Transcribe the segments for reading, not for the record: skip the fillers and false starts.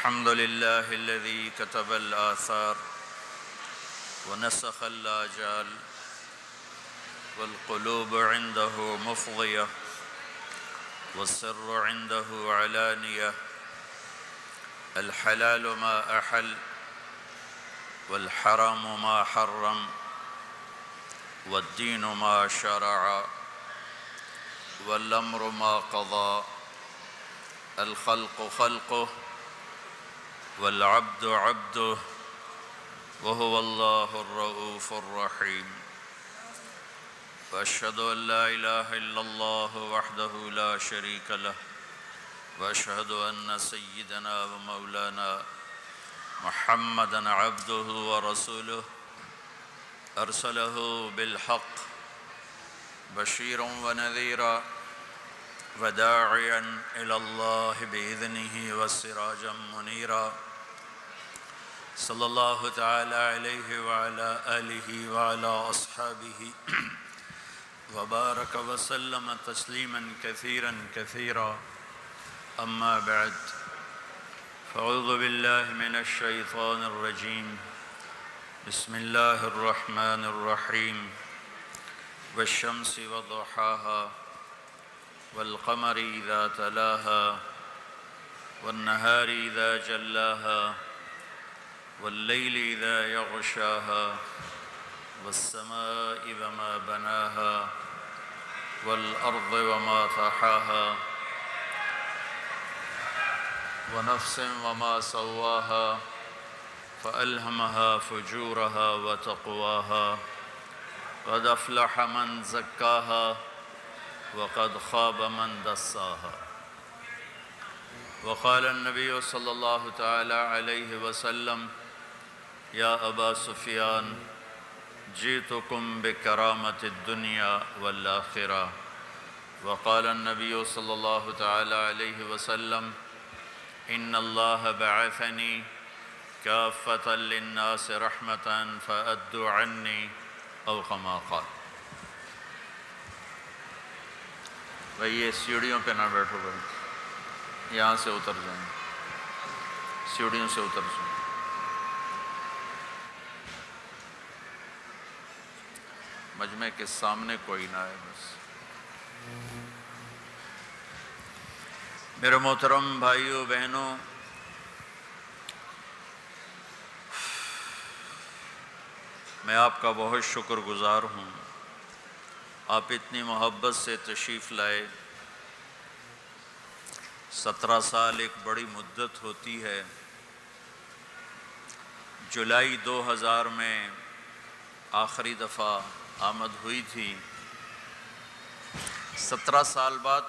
الحمد لله الذي كتب الآثار ونسخ الآجال والقلوب عنده مفضية والسر عنده علانية. الحلال ما أحل والحرام ما حرم والدين ما شرع والأمر ما قضى. الخلق خلقه والعبد عبده وهو الله الرؤوف الرحيم. وأشهد أن لا إله إلا الله وحده لا شريك له وأشهد أن سيدنا ومولانا محمدًا عبده ورسوله أرسله بالحق بشيرا ونذيرا وداعيا إلى الله بإذنه وسراجا منيرا. صلى الله تعالى عليه وعلى آله وعلى أصحابه وبارك وسلم تسليما كثيرا كثيرا. أما بعد، فأعوذ بالله من الشيطان الرجيم. بسم الله الرحمن الرحيم. والشمس وضحاها والقمر إذا تلاها والنهار إذا جلاها والليل إذا يغشاها والسماء وما بناها والأرض وما طحاها ونفس وما سواها فألهمها فجورها وتقواها. قد أفلح من زكاها وقد خاب من دساها. وقال النبي صلى الله تعالى عليه وسلم: يا أبا سفيان جئتكم بكرامة الدنيا والآخرة. وقال النبي صلى الله تعالى عليه وسلم: إن الله بعثني كافة للناس رحمة فأدوا عني أو كما قال. بھائی یہ سیڑھیوں پہ نہ بیٹھو بھائی، یہاں سے اتر جائیں، سیڑھیوں سے اتر جائیں. مجمع کے سامنے کوئی نہ آئے بس. میرے محترم بھائیوں بہنوں، میں آپ کا بہت شکر گزار ہوں. آپ اتنی محبت سے تشریف لائے. 17 سال ایک بڑی مدت ہوتی ہے. جولائی 2000 میں آخری دفعہ آمد ہوئی تھی. 17 سال بعد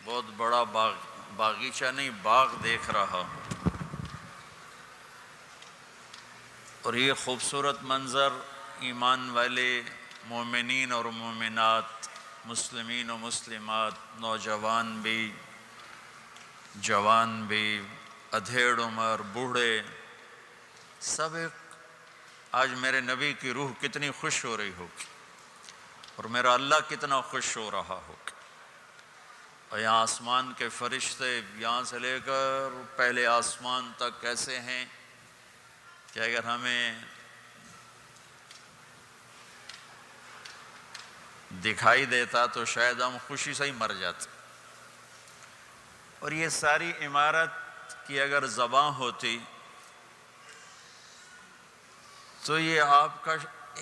بہت بڑا باغیچہ نہیں، باغ دیکھ رہا ہوں. اور یہ خوبصورت منظر ایمان والے مومنین اور مومنات، مسلمین و مسلمات، نوجوان بھی، جوان بھی، ادھیڑ عمر، بوڑھے، سب ایک. آج میرے نبی کی روح کتنی خوش ہو رہی ہوگی اور میرا اللہ کتنا خوش ہو رہا ہوگا. اور یہاں آسمان کے فرشتے یہاں سے لے کر پہلے آسمان تک ایسے ہیں کہ اگر ہمیں دکھائی دیتا تو شاید ہم خوشی سے ہی مر جاتے. اور یہ ساری عمارت کی اگر زباں ہوتی تو یہ آپ کا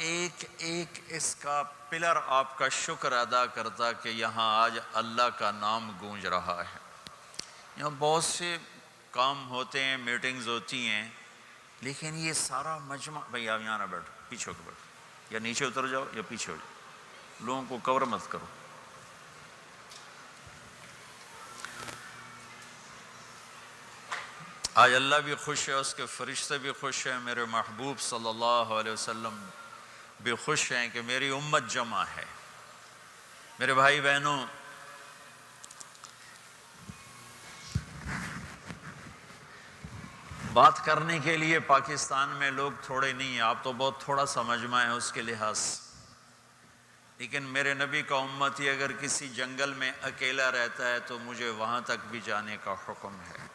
ایک ایک اس کا پلر آپ کا شکر ادا کرتا کہ یہاں آج اللہ کا نام گونج رہا ہے. یہاں بہت سے کام ہوتے ہیں، میٹنگز ہوتی ہیں، لیکن یہ سارا مجمع. بھئی آپ یہاں نہ بیٹھو، پیچھے ہو کے بیٹھو، یا نیچے اتر جاؤ یا پیچھے ہو جاؤ، لوگوں کو کور مت کرو. آج اللہ بھی خوش ہے، اس کے فرشتے بھی خوش ہیں، میرے محبوب صلی اللہ علیہ وسلم بھی خوش ہیں کہ میری امت جمع ہے. میرے بھائی بہنوں، بات کرنے کے لیے پاکستان میں لوگ تھوڑے نہیں ہیں. آپ تو بہت تھوڑا سا مجمع ہے اس کے لحاظ سے. لیکن میرے نبی کا امتی اگر کسی جنگل میں اکیلا رہتا ہے تو مجھے وہاں تک بھی جانے کا حکم ہے.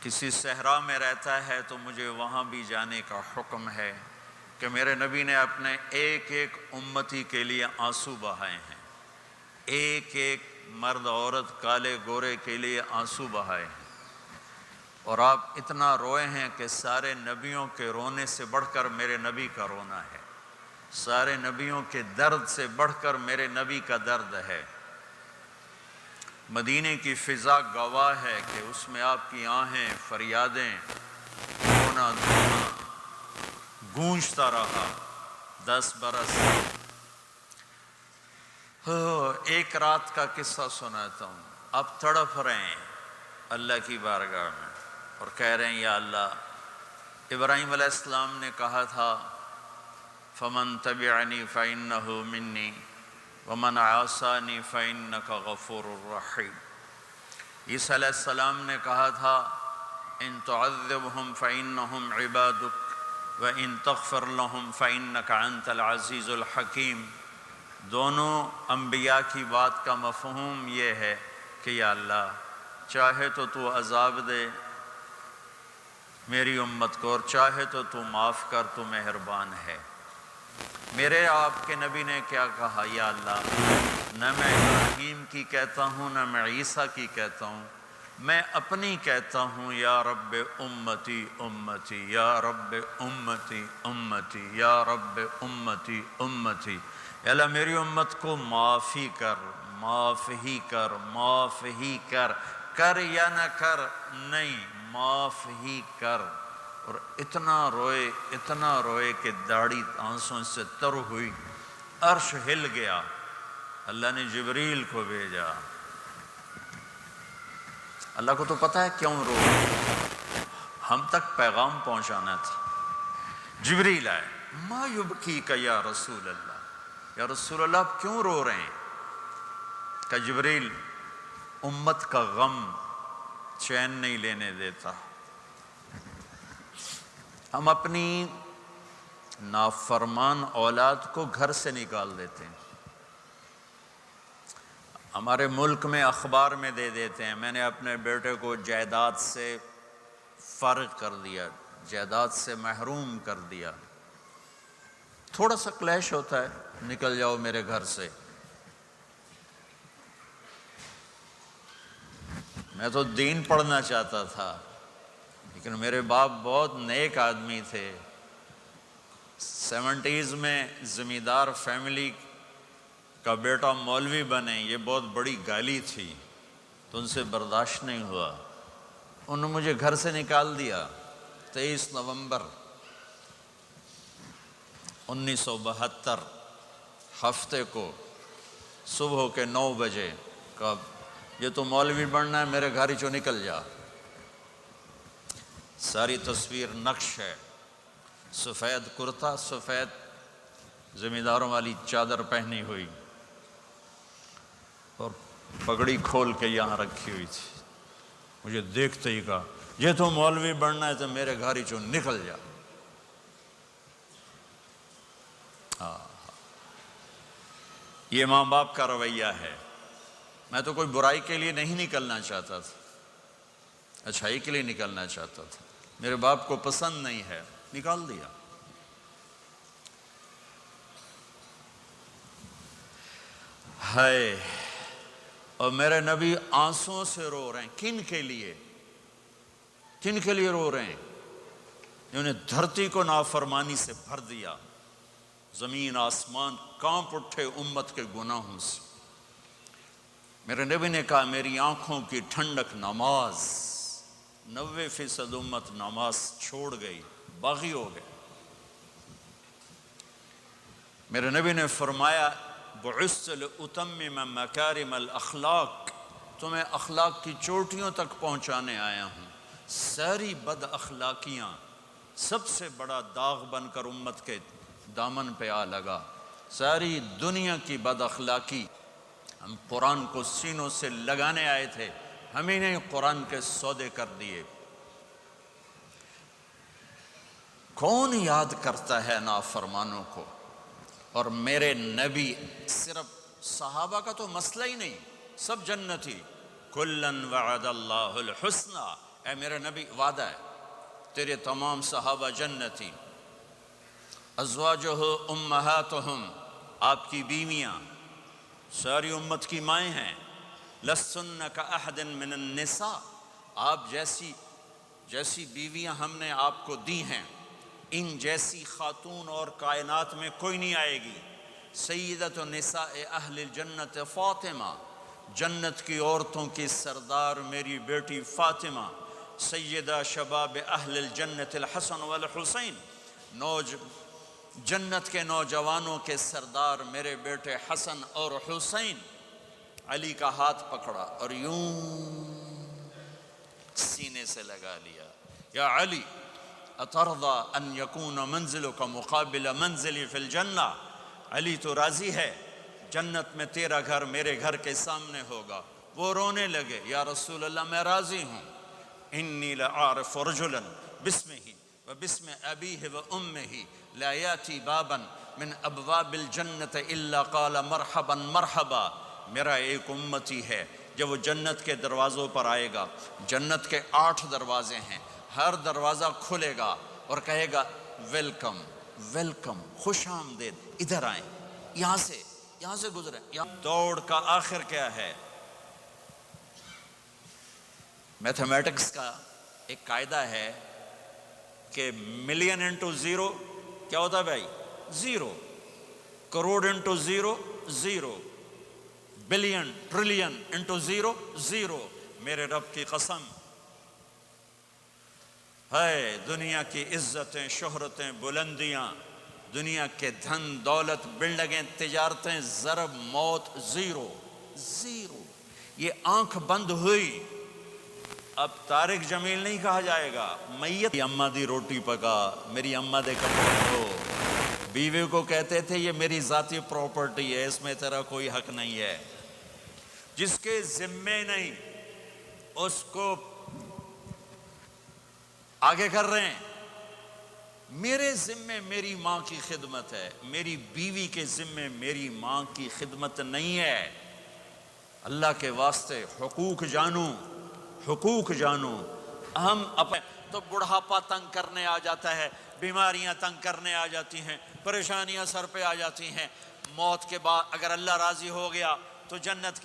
کسی صحرا میں رہتا ہے تو مجھے وہاں بھی جانے کا حکم ہے کہ میرے نبی نے اپنے ایک ایک امتی کے لیے آنسو بہائے ہیں، ایک ایک مرد عورت کالے گورے کے لیے آنسو بہائے ہیں، اور آپ اتنا روئے ہیں کہ سارے نبیوں کے رونے سے بڑھ کر میرے نبی کا رونا ہے، سارے نبیوں کے درد سے بڑھ کر میرے نبی کا درد ہے۔ مدینے کی فضا گواہ ہے کہ اس میں آپ کی آہیں، فریادیں، رونا دھونا گونجتا رہا 10 برس۔ ایک رات کا قصہ سناتا ہوں۔ آپ تڑپ رہے ہیں اللہ کی بارگاہ میں اور کہہ رہے ہیں یا اللہ، ابراہیم علیہ السلام نے کہا تھا فَمَن تَبِعَنِي فَإِنَّهُ مِنِّي وَمَنْ عَصَانِي فَإِنَّكَ غَفُورٌ رَحِيمٌ۔ عیسیٰ علیہ السلام نے کہا تھا إِن تُعَذِّبْهُمْ فَإِنَّهُمْ عِبَادُكَ وَإِن تَغْفِرْ لَهُمْ فَإِنَّكَ أَنْتَ الْعَزِيزُ الْحَكِيمُ۔ دونوں انبیاء کی بات کا مفہوم یہ ہے کہ یا اللہ، چاہے تو تو عذاب دے میری امت کو، اور چاہے تو تو معاف کر، تو مہربان ہے۔ میرے آپ کے نبی نے کیا کہا؟ یا اللہ، نہ میں ابراہیم کی کہتا ہوں نہ میں عیسیٰ کی کہتا ہوں، میں اپنی کہتا ہوں یا رب امتی امتی، یا رب امتی امتی، یا رب امتی امتی۔ یا اللہ میری امت کو معاف ہی کر، معاف ہی کر، معاف ہی کر، کر یا نہ کر، نہیں معاف ہی کر۔ اور اتنا روئے کہ داڑھی آنسوں سے تر ہوئی، عرش ہل گیا۔ اللہ نے جبریل کو بھیجا۔ اللہ کو تو پتہ ہے کیوں رو رہے ہیں، ہم تک پیغام پہنچانا تھا۔ جبریل آئے، ما یبکیک یا رسول اللہ، یا رسول اللہ آپ کیوں رو رہے ہیں؟ کہ جبریل، امت کا غم چین نہیں لینے دیتا، ہم اپنی نافرمان اولاد کو گھر سے نکال دیتے ہیں، ہمارے ملک میں اخبار میں دے دیتے ہیں میں نے اپنے بیٹے کو جائیداد سے فارغ کر دیا، جائیداد سے محروم کر دیا، تھوڑا سا کلیش ہوتا ہے، نکل جاؤ میرے گھر سے۔ میں تو دین پڑھنا چاہتا تھا، لیکن میرے باپ بہت نیک آدمی تھے، 70s میں زمیندار فیملی کا بیٹا مولوی بنے، یہ بہت بڑی گالی تھی، تو ان سے برداشت نہیں ہوا، انہوں نے مجھے گھر سے نکال دیا۔ 23 نومبر 1972 ہفتے کو صبح کے 9 بجے کہا یہ تو مولوی بننا ہے، میرے گھر ہی چو نکل جا۔ ساری تصویر نقش ہے، سفید کرتا، سفید زمینداروں والی چادر پہنی ہوئی اور پگڑی کھول کے یہاں رکھی ہوئی تھی۔ مجھے دیکھتے ہی کہا یہ تو مولوی بننا ہے تو میرے گھر ہی چو نکل جا۔ یہ ماں باپ کا رویہ ہے۔ میں تو کوئی برائی کے لیے نہیں نکلنا چاہتا تھا، اچھائی کے لیے نکلنا چاہتا تھا، میرے باپ کو پسند نہیں ہے، نکال دیا۔ ہائے، اور میرے نبی آنسوں سے رو رہے ہیں، کن کے لیے؟ کن کے لیے رو رہے ہیں؟ انہوں نے دھرتی کو نافرمانی سے بھر دیا، زمین آسمان کانپ اٹھے امت کے گناہوں سے۔ میرے نبی نے کہا میری آنکھوں کی ٹھنڈک نماز، 90% امت نماز چھوڑ گئی، باغی ہو گئے۔ میرے نبی نے فرمایا بعثت لأتمم مکارم الاخلاق، تمہیں اخلاق کی چوٹیوں تک پہنچانے آیا ہوں۔ ساری بد اخلاقیاں سب سے بڑا داغ بن کر امت کے دامن پہ آ لگا، ساری دنیا کی بد اخلاقی ہم قرآن کو سینوں سے لگانے آئے تھے، ہمیں نے قرآن کے سودے کر دیے۔ کون یاد کرتا ہے نافرمانوں کو؟ اور میرے نبی، صرف صحابہ کا تو مسئلہ ہی نہیں، سب جنتی، کلن وعد اللہ الحسنى، اے میرے نبی وعدہ ہے تیرے تمام صحابہ جنتی، ازواجہ امہاتہم، آپ کی بیویاں ساری امت کی مائیں ہیں، لستن کاحد من النساء، آپ جیسی بیویاں ہم نے آپ کو دی ہیں، ان جیسی خاتون اور کائنات میں کوئی نہیں آئے گی۔ سیدۃ نساء اہل الجنت فاطمہ، جنت کی عورتوں کی سردار میری بیٹی فاطمہ، سیدہ شباب اہل الجنت الحسن والحسین، جنت کے نوجوانوں کے سردار میرے بیٹے حسن اور حسین۔ علی کا ہاتھ پکڑا اور یوں سینے سے لگا لیا، یا علی اترضی ان یکون منزلک مقابل منزلی فی الجنہ، علی تو راضی ہے جنت میں تیرا گھر میرے گھر کے سامنے ہوگا؟ وہ رونے لگے، یا رسول اللہ میں راضی ہوں، انی لأعرف رجلا باسمہ وباسم ابیہ وامہ لا یاتی بابا من ابواب الجنت الا قال مرحبا مرحبا، میرا ایک امتی ہے جب وہ جنت کے دروازوں پر آئے گا، جنت کے 8 دروازے ہیں، ہر دروازہ کھلے گا اور کہے گا ویلکم ویلکم، خوش آمدید، ادھر آئیں، یہاں سے گزریں۔ دوڑ کا آخر کیا ہے؟ میتھمیٹکس کا ایک قاعدہ ہے کہ ملین انٹو زیرو کیا ہوتا ہے بھائی؟ Zero. Crore into zero zero, billion trillion into zero zero. میرے رب کی قسم ہے، دنیا کی عزتیں، شہرتیں، بلندیاں، دنیا کے دھن دولت، بلڈنگیں، تجارتیں، ضرب موت زیرو زیرو۔ یہ آنکھ بند ہوئی، اب طارق جمیل نہیں کہا جائے گا، میت میری اماں دی روٹی پکا، میری اماں دے کپڑے دھو۔ بیوی کو کہتے تھے یہ میری ذاتی پراپرٹی ہے، اس میں تیرا کوئی حق نہیں ہے۔ جس کے ذمے نہیں اس کو آگے کر رہے ہیں۔ میرے ذمے میری ماں کی خدمت ہے، میری بیوی کے ذمے میری ماں کی خدمت نہیں ہے۔ اللہ کے واسطے حقوق جانو، حقوق جانو۔ ہم اپنے تو بڑھاپا تنگ کرنے آ جاتا ہے، بیماریاں تنگ کرنے آ جاتی ہیں، پریشانیاں سر پہ آ جاتی ہیں۔ موت کے بعد اگر اللہ راضی ہو گیا تو جنت